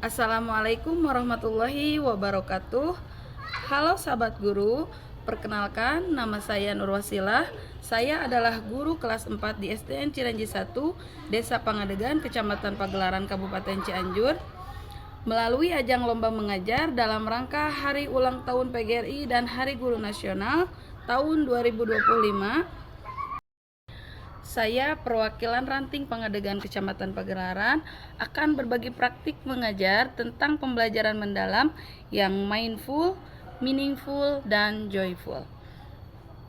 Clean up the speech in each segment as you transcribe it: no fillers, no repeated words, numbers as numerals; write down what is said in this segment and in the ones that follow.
Assalamualaikum warahmatullahi wabarakatuh. Halo sahabat guru, perkenalkan nama saya Nurwasilah. Saya adalah guru kelas 4 di SDN Ciranji 1, Desa Pangadegan, Kecamatan Pagelaran, Kabupaten Cianjur. Melalui ajang lomba mengajar dalam rangka Hari Ulang Tahun PGRI dan Hari Guru Nasional tahun 2025, saya perwakilan Ranting Pangadegan Kecamatan Pagelaran akan berbagi praktik mengajar tentang pembelajaran mendalam yang mindful, meaningful, dan joyful,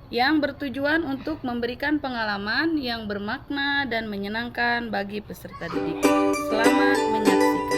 yang bertujuan untuk memberikan pengalaman yang bermakna dan menyenangkan bagi peserta didik. Selamat menyaksikan.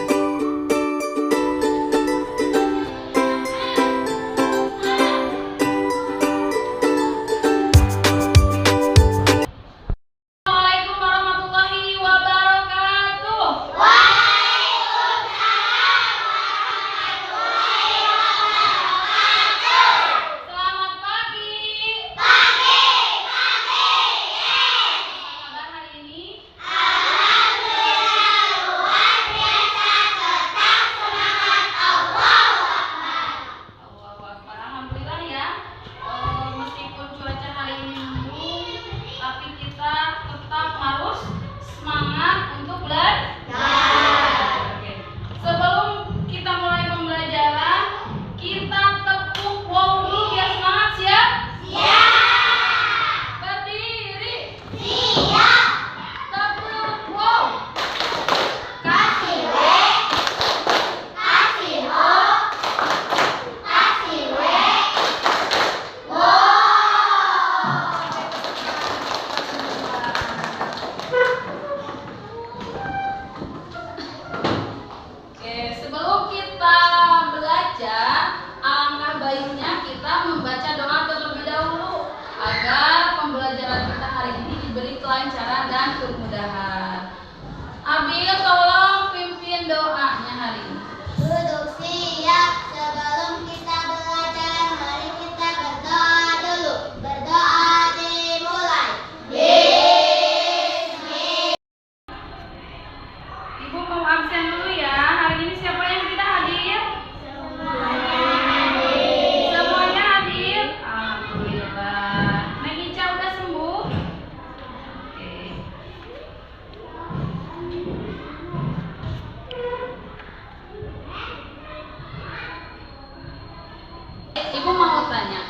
Kelancaran dan kemudahan. Abil, tolong pimpin doanya hari ini. Duduk siap, sebelum kita belajar, mari kita berdoa dulu. Berdoa dimulai. Bismillah. Ibu mau absen dulu ya. Hari ini siapa yang tidak hadir? Semuanya hadir. Alhamdulillah. Neng Ica udah sembuh? Ibu mau tanya,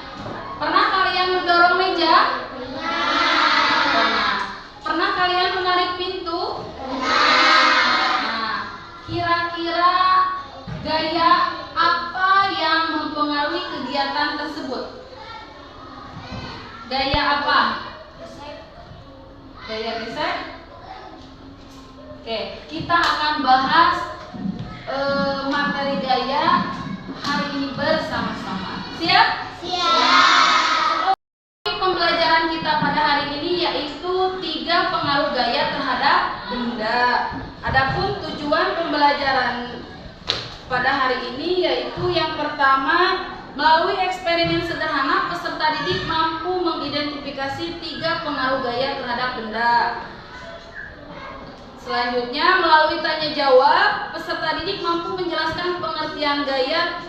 pernah kalian mendorong meja? Pernah. Pernah kalian menarik pintu? Nah, kira-kira gaya apa yang mempengaruhi kegiatan tersebut? Gaya apa? Gaya gesek? Oke, kita akan bahas materi gaya hari ini bersama-sama. Siap? Siap. Pembelajaran kita pada hari ini yaitu 3 pengaruh gaya terhadap benda. Adapun tujuan pembelajaran pada hari ini yaitu yang pertama, melalui eksperimen sederhana peserta didik mampu mengidentifikasi 3 pengaruh gaya terhadap benda. Selanjutnya, melalui tanya jawab, peserta didik mampu menjelaskan pengertian gaya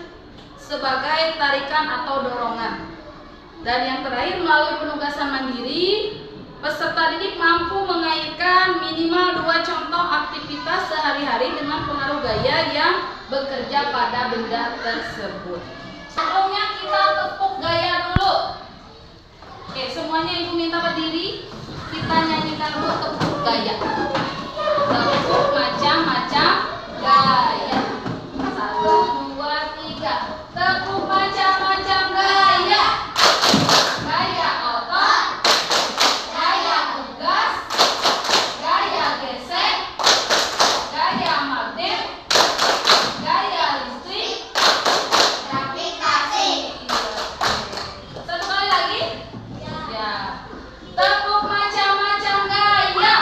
sebagai tarikan atau dorongan. Dan yang terakhir, melalui penugasan mandiri, peserta didik mampu mengaitkan minimal 2 contoh aktivitas sehari-hari dengan pengaruh gaya yang bekerja pada benda tersebut. Sebelumnya kita tepuk gaya dulu. Oke, semuanya ibu minta berdiri. Kita nyanyikan dulu tepuk gaya. Tepuk macam-macam gaya. 1, 2, 3. Tepuk macam-macam gaya. Gaya otot, gaya tugas, gaya gesek, gaya magnet, gaya listrik, Gravitasi. Satu kali lagi. Ya. Tepuk macam-macam gaya.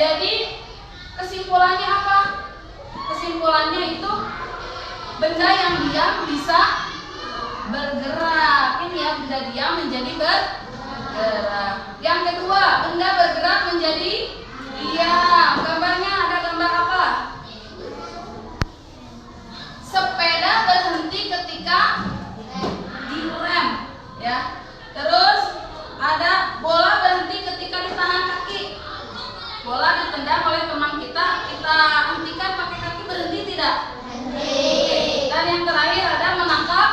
Jadi kesimpulannya apa? Kesimpulannya itu benda yang diam bisa bergerak. Ini ya, benda diam menjadi bergerak. Yang kedua, benda bergerak menjadi diam. Gambarnya ada gambar apa? Sepeda berhenti ketika direm, ya. Terus ada bola berhenti ketika ditahan kaki. Bola ditendang oleh teman kita hentikan pakai kaki, berhenti tidak? Berhenti. Dan yang terakhir ada menangkap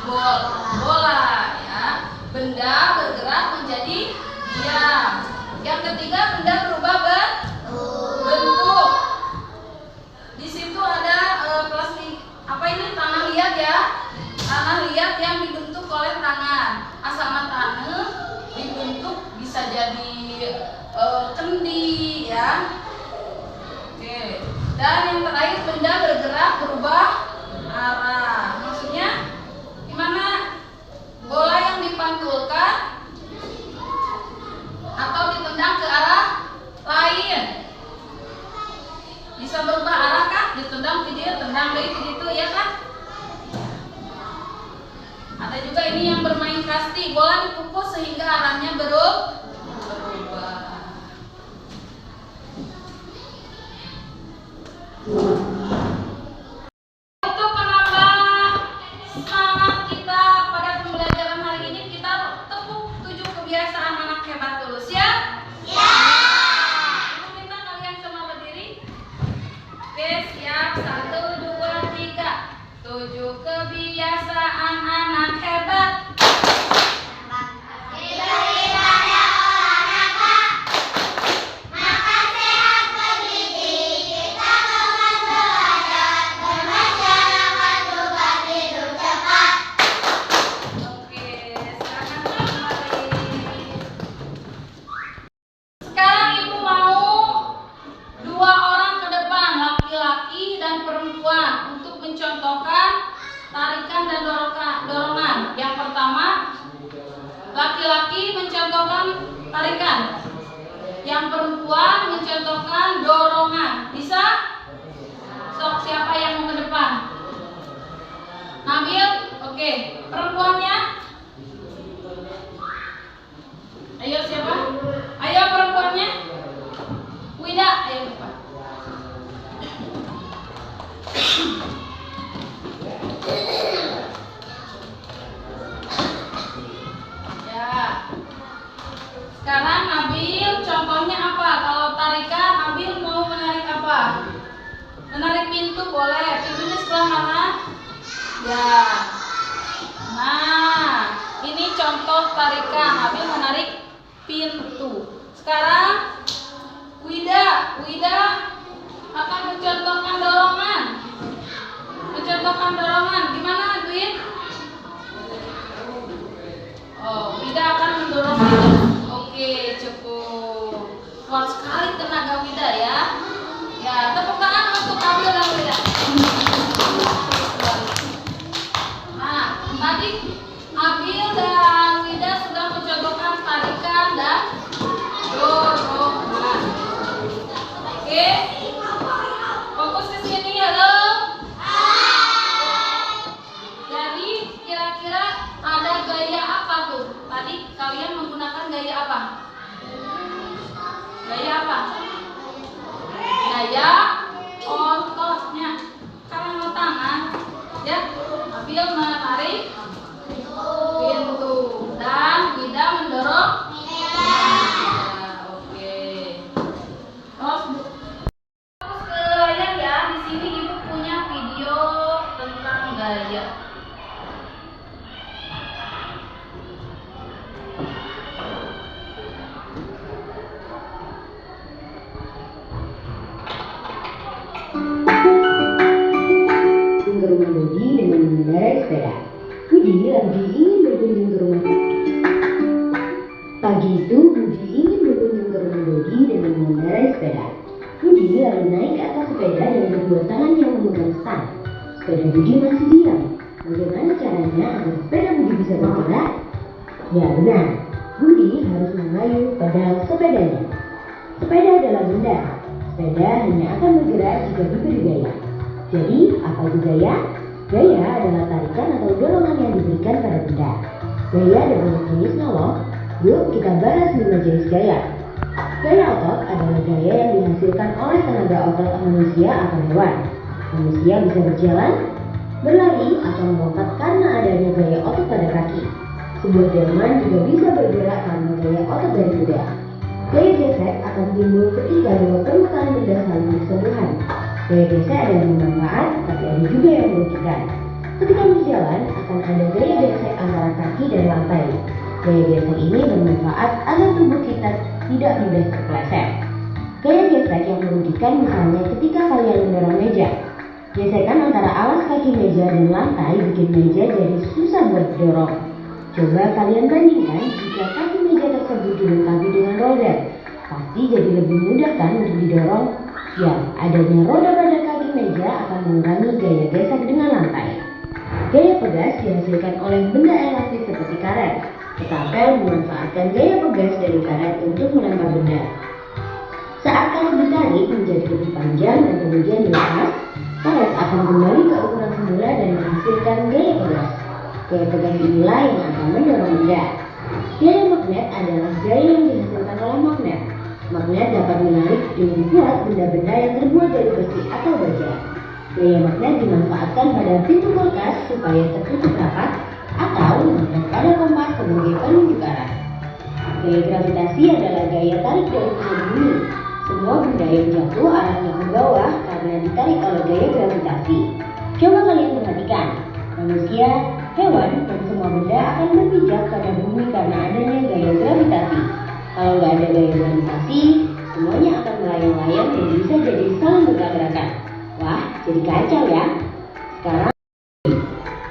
bola, ya. Benda bergerak menjadi diam. Yang ketiga, benda berubah bentuk. Di situ ada plastik, apa ini, tanah liat ya. Tanah liat yang dibentuk oleh tangan. Asama tanah dibentuk bisa jadi kendi, ya. Oke. Dan yang terakhir, benda bergerak berubah arah. Maksudnya gimana? Bola yang dipantulkan atau ditendang ke arah lain bisa berubah arah kan? Ditendang ke dia, tendang ke itu, ya kan? Ada juga ini yang bermain kasti, bola dipukul sehingga arahnya berubah. Untuk menambah semangat kita pada pembelajaran hari ini, kita tepuk 7 kebiasaan anak hebat dulu. Siap? Ya. Aku minta kalian semua berdiri. Oke, siap. 1, 2, 3. 7 kebiasaan anak hebat. Sekarang ibu mau 2 orang ke depan, laki-laki dan perempuan, untuk mencontohkan tarikan dan dorongan. Yang pertama, laki-laki mencontohkan tarikan, yang perempuan mencontohkan dorongan. Bisa? Sok, siapa yang mau ke depan? Nabil? Oke. Perempuannya? Ayo, siapa? Ayo perempuannya. Wida, ayo depan. Ya. Sekarang Nabil, contohnya apa? Kalau tarikan, Nabil mau menarik apa? Menarik pintu boleh. Pintunya sebelah mana? Ya. Nah, ini contoh tarikan. Nabil menarik pintu. Sekarang Wida akan mencontohkan dorongan. Gimana, Dwin? Oh, Wida akan mendorong itu. Oke, cukup. Kuat sekali tenaga Wida, ya. Ya, tepuk tangan untuk Nabil dan Wida. Nah, tadi Nabil dan Wida sudah mencontohkan tarikan dan dorongan. Oke, fokus ke sini, halo. Jadi kira-kira ada gaya apa tuh? Tadi kalian menggunakan gaya apa? Gaya apa? Gaya ototnya. Kalian mau tangan, ya. Ambil menarik pintu dan Wida mendorong. Oke. Terus fokus ke layar ya. Di sini ibu punya video tentang gaya. Ke rumah Dodi dengan mengendarai sepeda. Budi lagi ingin berkunjung ke rumah. Pagi itu Budi ingin berkunjung ke rumah Dodi dengan mengendarai sepeda. Budi lalu naik ke atas sepeda dengan kedua tangan yang memegang stang. Sepeda Budi masih diam. Bagaimana caranya agar sepeda Budi bisa bergerak? Ya benar, Budi harus mengayuh pedal sepedanya. Sepeda adalah benda. Sepeda hanya akan bergerak jika diberi gaya. Jadi, apa itu gaya? Gaya adalah tarikan atau dorongan yang diberikan pada benda. Gaya ada banyak jenisnya loh. Yuk kita bahas 5 jenis gaya. Gaya otot adalah gaya yang dihasilkan oleh tenaga otot manusia atau hewan. Manusia bisa berjalan, berlari, atau melompat karena adanya gaya otot pada kaki. Sebuah delman juga bisa bergerak karena gaya otot dari kuda. Gaya gesek akan timbul ketika dua permukaan benda saling bersentuhan. Gaya gesek ada yang bermanfaat, tapi ada juga yang merugikan. Ketika berjalan, akan ada gaya gesek antara kaki dan lantai. Gaya gesek ini bermanfaat agar tubuh kita tidak mudah terpeleset. Gaya gesek yang merugikan misalnya ketika kalian mendorong meja. Gesekan antara alas kaki meja dan lantai bikin meja jadi susah buat didorong. Coba kalian bandingkan jika kaki meja tersebut dilengkapi dengan roda. Pasti jadi lebih mudah kan untuk didorong? Ya, adanya roda pada kaki meja akan mengurangi gaya gesek dengan lantai. Gaya pegas dihasilkan oleh benda elastis seperti karet. Ketapel memanfaatkan gaya pegas dari karet untuk melempar benda. Saat karet ditarik menjadi lebih panjang dan kemudian dilepas, karet akan kembali ke ukuran semula dan menghasilkan gaya pegas. Gaya pegas inilah yang akan mendorong benda. Gaya magnet adalah gaya yang dihasilkan oleh magnet. Magnet dapat menarik dengan kuat benda-benda yang terbuat dari besi atau baja. Gaya magnet dimanfaatkan pada pintu kulkas supaya tertutup rapat atau magnet pada kompas sebagai penunjuk arah. Gaya gravitasi adalah gaya tarik dari pusat bumi. Semua benda yang jatuh arahnya ke bawah karena ditarik oleh gaya gravitasi. Coba kalian perhatikan, manusia, hewan, dan semua benda akan berpijak pada bumi karena adanya gaya gravitasi. Kalau nggak ada gaya gravitasi, semuanya akan melayang-layang dan bisa jadi saling bertabrakan. Wah, jadi kacau ya. Sekarang,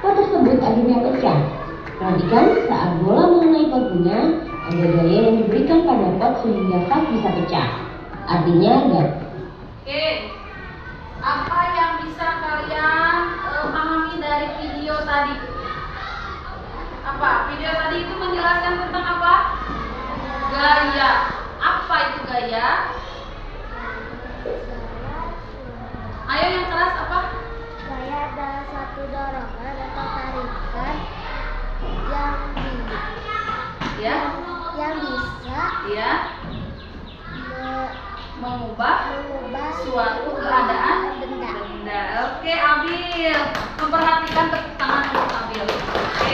pot tersebut akhirnya pecah. Perhatikan saat bola mengenai potnya, ada gaya yang diberikan pada pot sehingga vas bisa pecah. Artinya enggak. Oke, apa yang bisa kalian pahami dari video tadi? Apa? Video tadi itu menjelaskan tentang apa? Gaya. Apa itu gaya? Ayo yang keras apa? Gaya adalah satu dorongan atau tarikan Ya, yang bisa ya, mengubah suatu keadaan benda. Oke, Abil, memperhatikan tepuk tangan untuk Abil. Oke.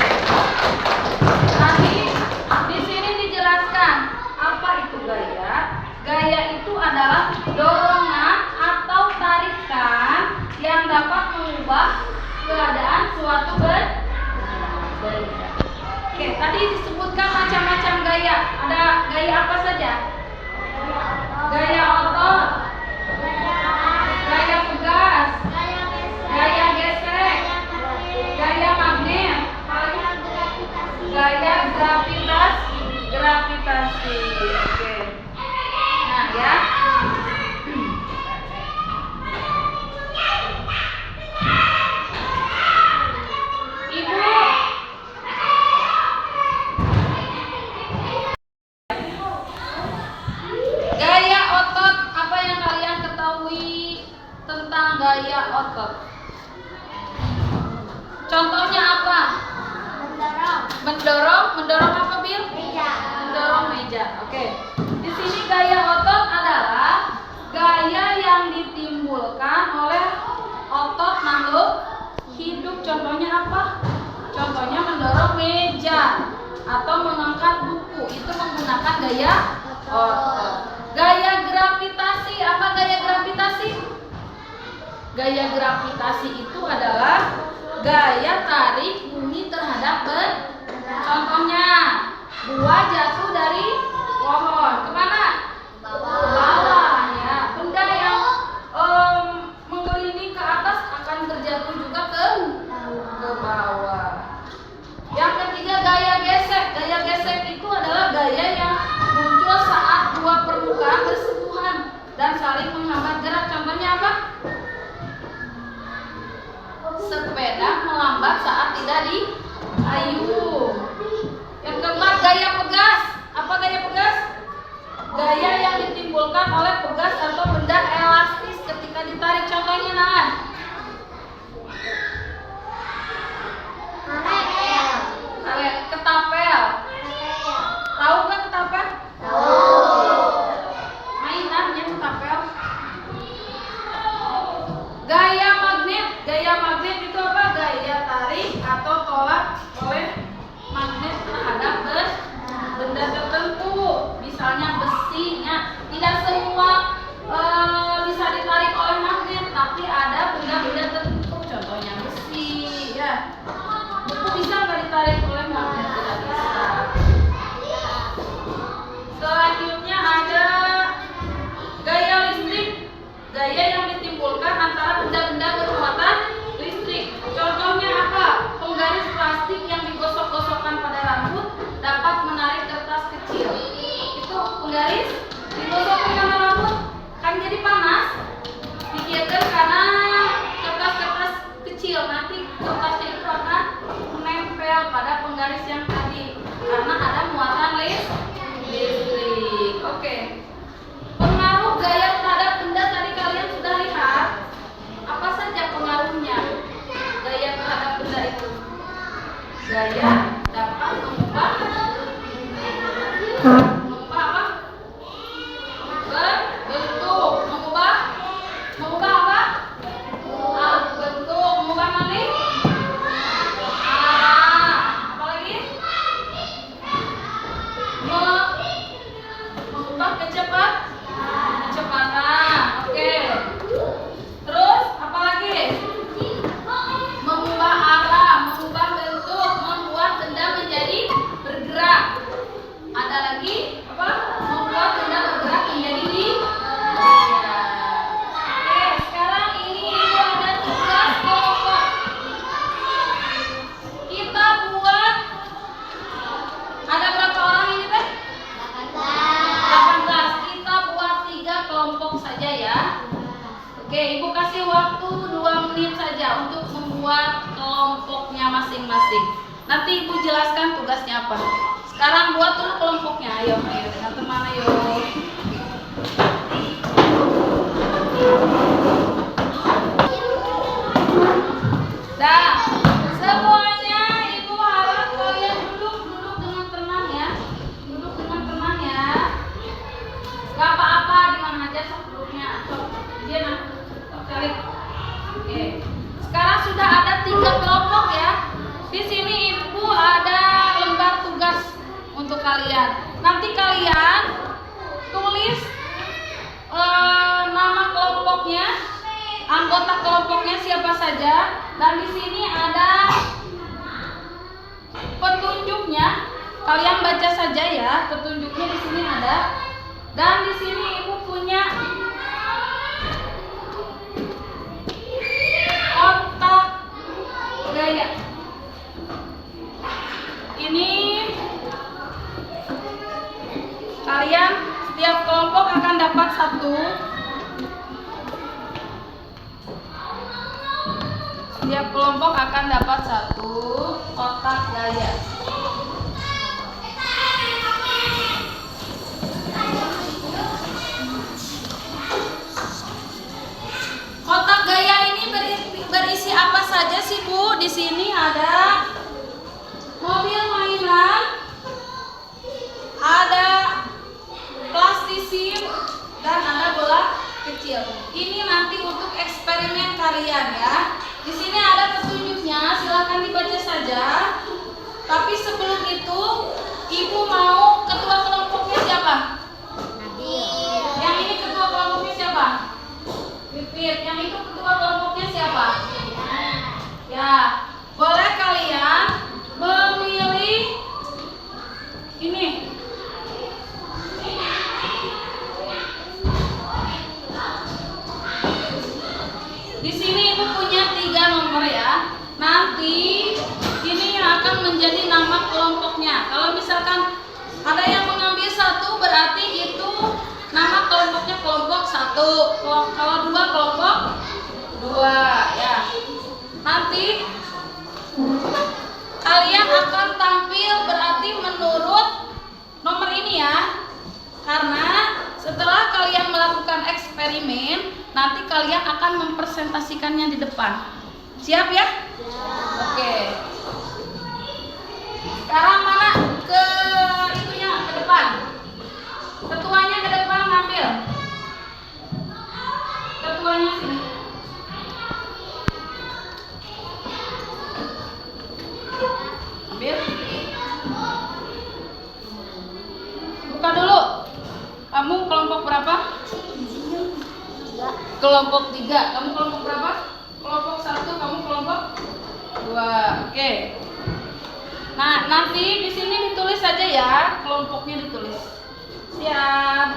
Tadi di sini dijelaskan apa itu gaya. Gaya itu adalah dorongan atau tarikan yang dapat mengubah keadaan suatu benda. Oke, tadi disebutkan macam-macam gaya. Ada gaya apa saja? Gaya otot, gaya pegas, gaya gesek, gaya magnet, gaya gravitasi. Oke. Nah, ya. Ibu, gaya otot, apa yang kalian ketahui tentang gaya otot? Contohnya apa? Mendorong apa, Bil? Mendorong meja. Oke. Di sini gaya otot adalah gaya yang ditimbulkan oleh otot makhluk hidup. Contohnya apa? Contohnya mendorong meja atau mengangkat buku. Itu menggunakan gaya otot. Gaya gravitasi, apa gaya gravitasi? Gaya gravitasi itu adalah gaya tarik bumi terhadap benda. Contohnya, buah jatuh dari pohon kemana? Ke bawah, ya. Benda yang mengelilingi ke atas akan terjatuh juga ke bawah. Yang ketiga, gaya gesek. Gaya gesek itu adalah gaya yang muncul saat dua permukaan bersentuhan dan saling menghambat gerak. Contohnya apa? Sepeda melambat saat tidak diayuh. Yang keempat, gaya pegas. Apa gaya pegas? Gaya yang ditimbulkan ditimbulkan oleh pegas atau benda elastis ketika ditarik. Contohnya nah. Karet, ketapel. Tahu kan ketapel? Mainannya ketapel. Gaya magnet itu apa? Gaya tarik atau tolak oleh magnet terhadap benda tertentu. Misalnya besinya, tidak semua bisa ditarik oleh magnet, tapi ada benda-benda tertentu. Contohnya besi, ya. Buku bisa nggak ditarik oleh magnet? Tidak bisa. Selanjutnya ada gaya listrik. Gaya yang ditimbulkan antara benda-benda bermuatan listrik. Contohnya apa? Penggaris plastik yang digosok-gosokkan pada rambut dapat menarik kertas kecil. Itu penggaris digosokkan pada rambut kan jadi panas. Pikirkan karena kertas-kertas kecil, nanti kertasnya itu akan menempel pada penggaris yang tadi karena ada muatan listrik. Oke. Pengaruh gaya terhadap benda tadi kalian sudah lihat. Apa saja pengaruhnya gaya terhadap benda itu? Gaya dapat mengubah apa? Bentuk. Mengubah apa? Bentuk. Mengubah mana? Apa lagi? Mengubah kecepatan. Oke. Terus apa lagi? Mengubah arah, mengubah bentuk, membuat benda menjadi bergerak. Ada lagi apa? Membuat benda bergerak menjadi Oke, sekarang ini ibu ada tugas kelompok. Kita buat ada berapa orang ini teh? 18. Kita buat 3 kelompok saja ya. Oke, ibu kasih waktu 2 menit saja untuk membuat kelompoknya masing-masing. Nanti ibu jelaskan tugasnya apa. Sekarang buat dulu kelompoknya. Ayo dengan teman ayo. Dah, semuanya ibu harap kalian duduk dengan tenang ya. Duduk dengan tenang ya. Gak apa-apa di mana aja sok duduknya. Sok dia nak. Cari. Oke. Sekarang sudah ada 3 kelompok ya. Di sini ibu ada lembar tugas untuk kalian. Nanti kalian tulis nama kelompoknya, anggota kelompoknya siapa saja, dan di sini ada petunjuknya. Kalian baca saja ya, petunjuknya di sini ada. Dan di sini ibu punya kotak gaya. Ini kalian setiap kelompok akan dapat 1. Setiap kelompok akan dapat 1 kotak gaya. Kotak gaya ini berisi apa saja sih Bu? Di sini ada mobil mainan, ada plastisim, dan ada bola kecil. Ini nanti untuk eksperimen kalian ya. Di sini ada petunjuknya, silakan dibaca saja. Tapi sebelum itu, ibu mau ketua kelompoknya siapa? Yang ini ketua kelompoknya siapa? Pipit. Yang itu ketua kelompoknya siapa? Ya, boleh kalian memilih ini. Di sini ibu punya 3 nomor ya. Nanti ini yang akan menjadi nama kelompoknya. Kalau misalkan ada yang mengambil 1, berarti itu nama kelompoknya kelompok 1. Kalau 2 kelompok 2 ya. Nanti kalian akan tampil berarti menurut nomor ini ya. Karena Setelah kalian melakukan eksperimen, nanti kalian akan mempresentasikannya di depan. Siap ya? Oke. Sekarang mana ke itunya ke depan? Ketuanya ke depan ngambil. Ketuanya sini. Ambil. Buka dulu. Kamu kelompok berapa? Kelompok 3. Kamu kelompok berapa? Kelompok 1. Kamu kelompok 2. Oke. Nah, nanti di sini ditulis saja ya, kelompoknya ditulis. Siap.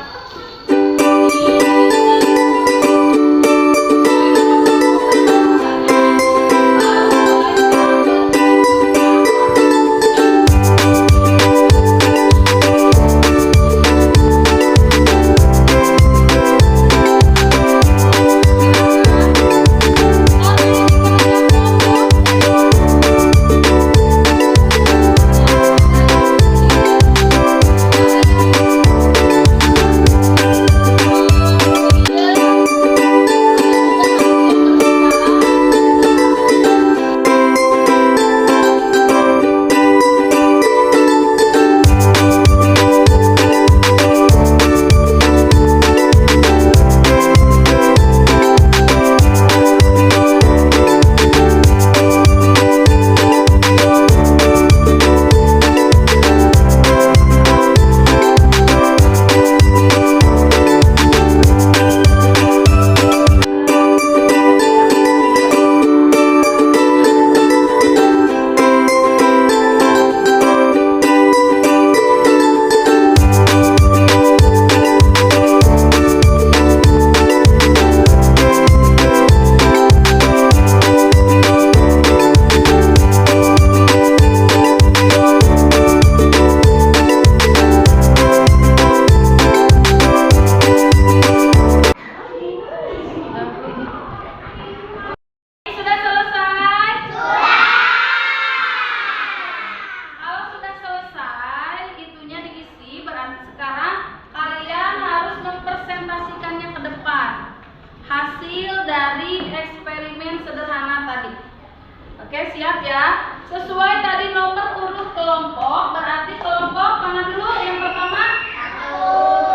Oke, siap ya. Sesuai tadi nomor urut kelompok, berarti kelompok mana dulu yang pertama?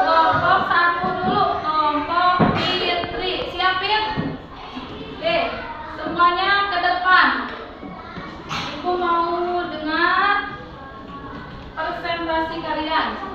Kelompok 1 dulu, kelompok Fitri. Siapin? Oke, semuanya ke depan. Ibu mau dengar presentasi kalian.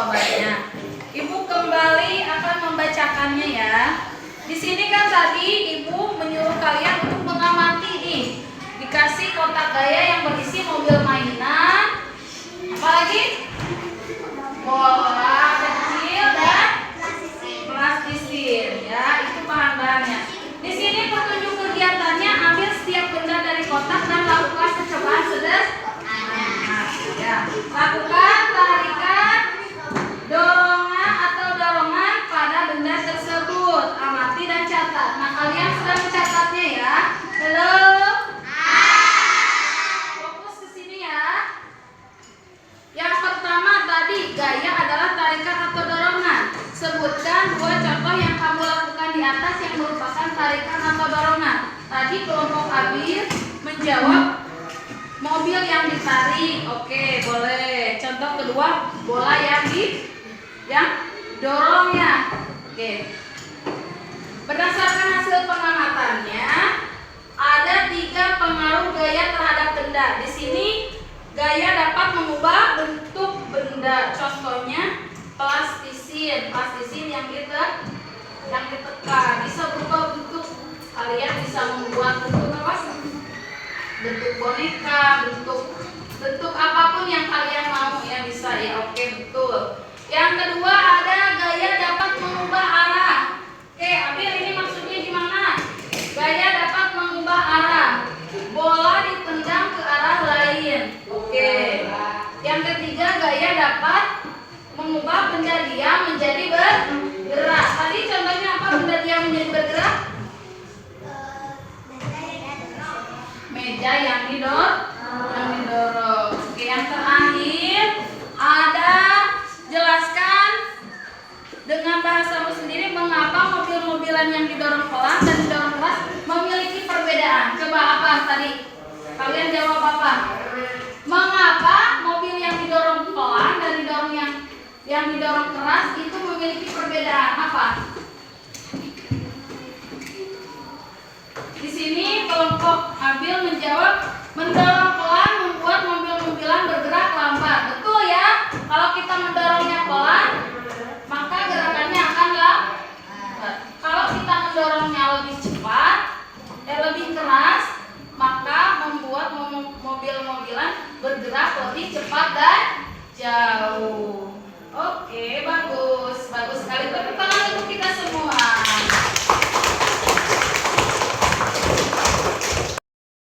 jawabannya. Ibu kembali akan membacakannya ya. Di sini kan tadi Ibu menyuruh kalian untuk mengamati nih. Dikasih kotak gaya yang berisi mobil mainan, apalagi bola kecil dan plastisin ya, itu bahan-bahannya. Di sini petunjuk kegiatannya, ambil setiap benda dari kotak dan lakukan percobaan sederhana ya. Lakukan tarikan dorongan atau dorongan pada benda tersebut. Amati dan catat. Nah, kalian sudah mencatatnya ya. Belum? Fokus ke sini ya. Yang pertama tadi, gaya adalah tarikan atau dorongan. Sebutkan 2 contoh yang kamu lakukan di atas yang merupakan tarikan atau dorongan. Tadi kelompok Abil menjawab mobil yang ditarik. Oke, boleh. Contoh kedua, bola yang dorongnya. Oke. Berdasarkan hasil pengamatannya, ada 3 pengaruh gaya terhadap benda. Di sini gaya dapat mengubah bentuk benda. Contohnya plastisin yang ditekan bisa berubah bentuk. Kalian bisa membuat bentuk apa? Bentuk boneka, bentuk apapun yang kalian mau ya, bisa ya. Oke, betul. Yang kedua, ada gaya dapat mengubah arah. Oke, Abil, ini maksudnya gimana? Gaya dapat mengubah arah. Bola ditendang ke arah lain. Oke. Yang ketiga, gaya dapat mengubah benda diam menjadi bergerak. Tadi contohnya apa benda diam menjadi bergerak? Meja yang didorong. Oke, yang terakhir ada jelaskan dengan bahasamu sendiri mengapa mobil-mobilan yang didorong pelan dan didorong keras memiliki perbedaan. Coba apa tadi? Kalian jawab apa? Mengapa mobil yang didorong pelan dan yang didorong keras itu memiliki perbedaan apa? Di sini kelompok Abil menjawab mendorong pelan membuat mobil-mobilan bergerak lambat. Betul ya? Kalau kita mendorongnya pelan, maka gerakannya akan lambat. Kalau kita mendorongnya lebih cepat, lebih keras, maka membuat mobil-mobilan bergerak lebih cepat dan jauh. Oke, bagus sekali. Tepuk tangan untuk kita semua.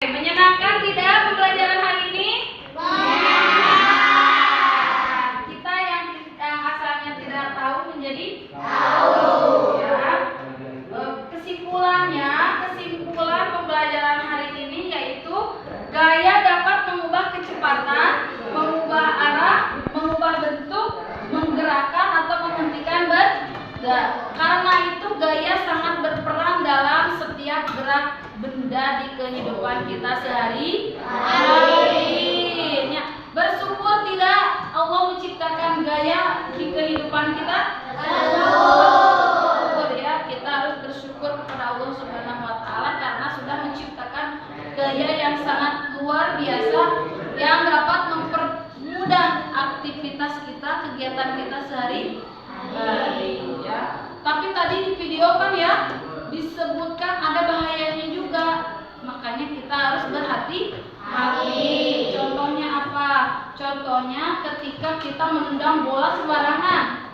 Menyenangkan tidak pembelajaran hari ini? Kita yang asalnya tidak tahu menjadi tahu. Ya. Kesimpulan pembelajaran hari ini yaitu gaya dapat mengubah kecepatan, mengubah arah, mengubah bentuk, menggerakkan atau menghentikan benda. Karena itu gaya sangat berperan dalam setiap gerak benda di kehidupan kita sehari-hari. Ya, bersyukur tidak Allah menciptakan gaya di kehidupan kita? Bersyukur ya, kita harus bersyukur kepada Allah Subhanahu wa taala karena sudah menciptakan gaya yang sangat luar biasa yang dapat mempermudah aktivitas kita, kegiatan kita sehari-hari ya. Tapi tadi di video kan ya disebutkan ada bahayanya juga, makanya kita harus berhati-hati. Contohnya apa? Contohnya ketika kita menendang bola sembarangan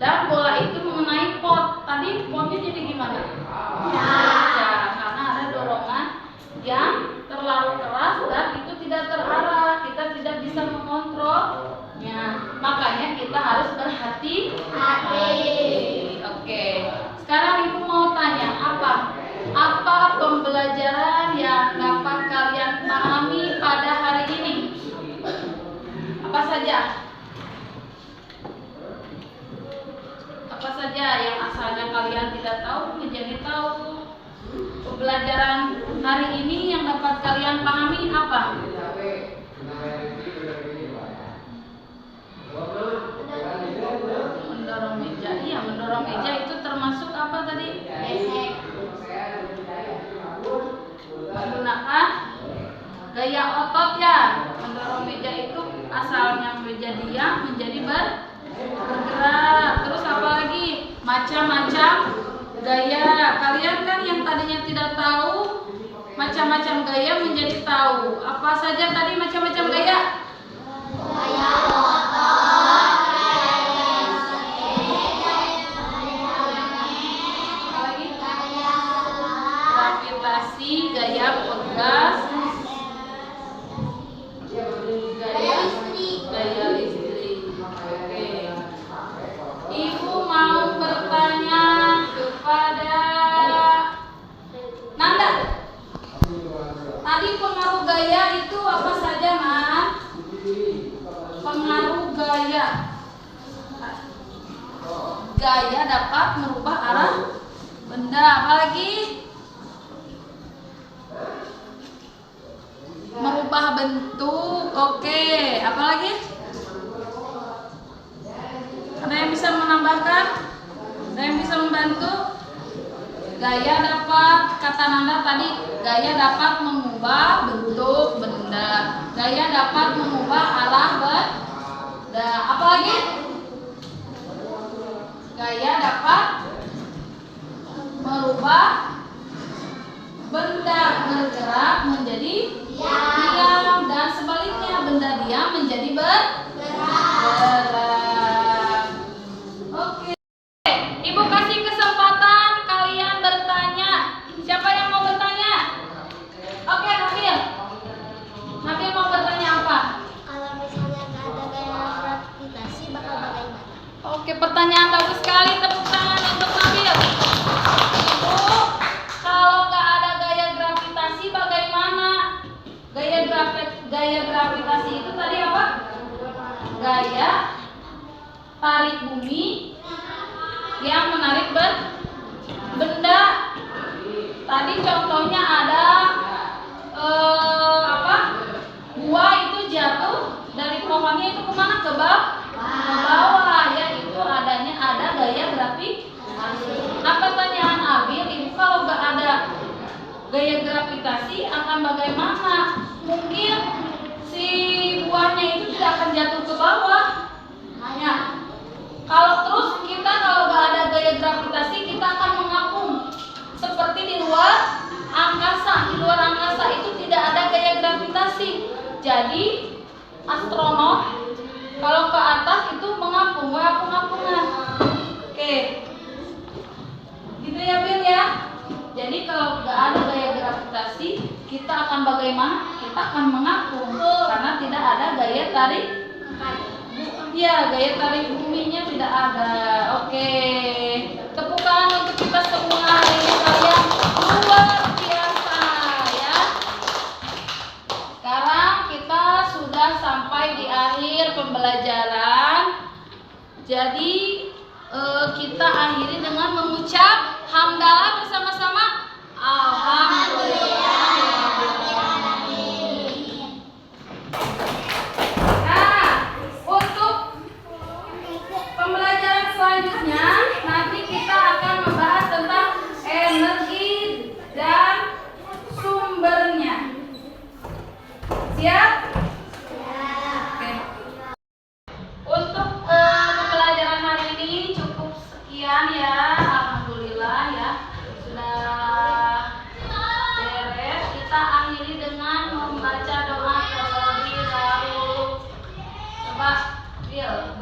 dan bola itu mengenai pot, tadi potnya jadi gimana? Pecah, karena ada dorongan yang terlalu keras dan itu tidak terarah, kita tidak bisa mengontrolnya. Makanya kita harus berhati-hati. Oke. Sekarang Ibu mau tanya apa pembelajaran yang dapat kalian pahami pada hari ini? Apa saja? Apa saja yang asalnya kalian tidak tahu menjadi tahu? Pembelajaran hari ini yang dapat kalian pahami apa? Mendorong meja. Iya, mendorong meja itu termasuk apa tadi? Menggunakan gaya otot ya. Mendorong meja itu asalnya meja diam menjadi macam-macam gaya. Kalian kan yang tadinya tidak tahu macam-macam gaya menjadi tahu. Apa saja tadi macam-macam gaya? Gaya motor, Apa lagi? Gravitasi, gaya pegas, gaya listrik. Oke. Ibu mau bertanya kepada Nanda. Tadi pengaruh gaya itu apa saja, Nak? Pengaruh gaya. Gaya dapat merubah arah benda. Apa lagi? Merubah bentuk. Oke. Apa lagi? Ada yang bisa menambahkan? Ada yang bisa membantu? Gaya dapat, kata Nanda tadi, gaya dapat mengubah bentuk benda. Gaya dapat mengubah arah benda. Apa lagi? Gaya dapat merubah benda bergerak menjadi diam, dan sebaliknya benda diam menjadi bergerak. Oke. Ibu kasih kesempatan kalian bertanya. Siapa yang mau bertanya? Oke, Nabil. Nabil mau bertanya apa? kalau misalnya nggak ada gaya gravitasi bakal bagaimana? Oke, pertanyaan bagus sekali. Tepuk tangan untuk Nabil. Ibu, kalau nggak ada gaya gravitasi bagaimana? Gaya gravitasi itu tadi apa? Gaya tarik bumi yang menarik benda. Tadi contohnya ada buah itu jatuh dari pohonnya itu kemana? Ke bawah. Ya, itu ada gaya gravitasi. Nah, pertanyaan Abil, ibu kalau nggak ada gaya gravitasi akan bagaimana? Mungkin si buahnya itu tidak akan jatuh ke bawah. Ya. Kalau nggak ada gaya gravitasi, kita akan mengapung seperti di luar angkasa. Di luar angkasa itu tidak ada gaya gravitasi. Jadi astronot kalau ke atas itu mengapung, apung-apungan. Oke, gitu ya Bil ya. Jadi kalau nggak ada gaya gravitasi, kita akan bagaimana? Kita akan mengapung karena tidak ada gaya tarik. Ya, gaya tarik buminya tidak ada. Oke, tepuk tangan untuk kita semua hari ini, kalian luar biasa ya. Sekarang kita sudah sampai di akhir pembelajaran. Jadi kita akhiri dengan mengucap hamdalah bersama-sama. Alhamdulillah. Selanjutnya nanti kita akan membahas tentang energi dan sumbernya. Siap? Oke. Untuk pembelajaran hari ini cukup sekian ya. Alhamdulillah ya, sudah beres. Kita akhiri dengan membaca doa terlebih dahulu. Coba Bil,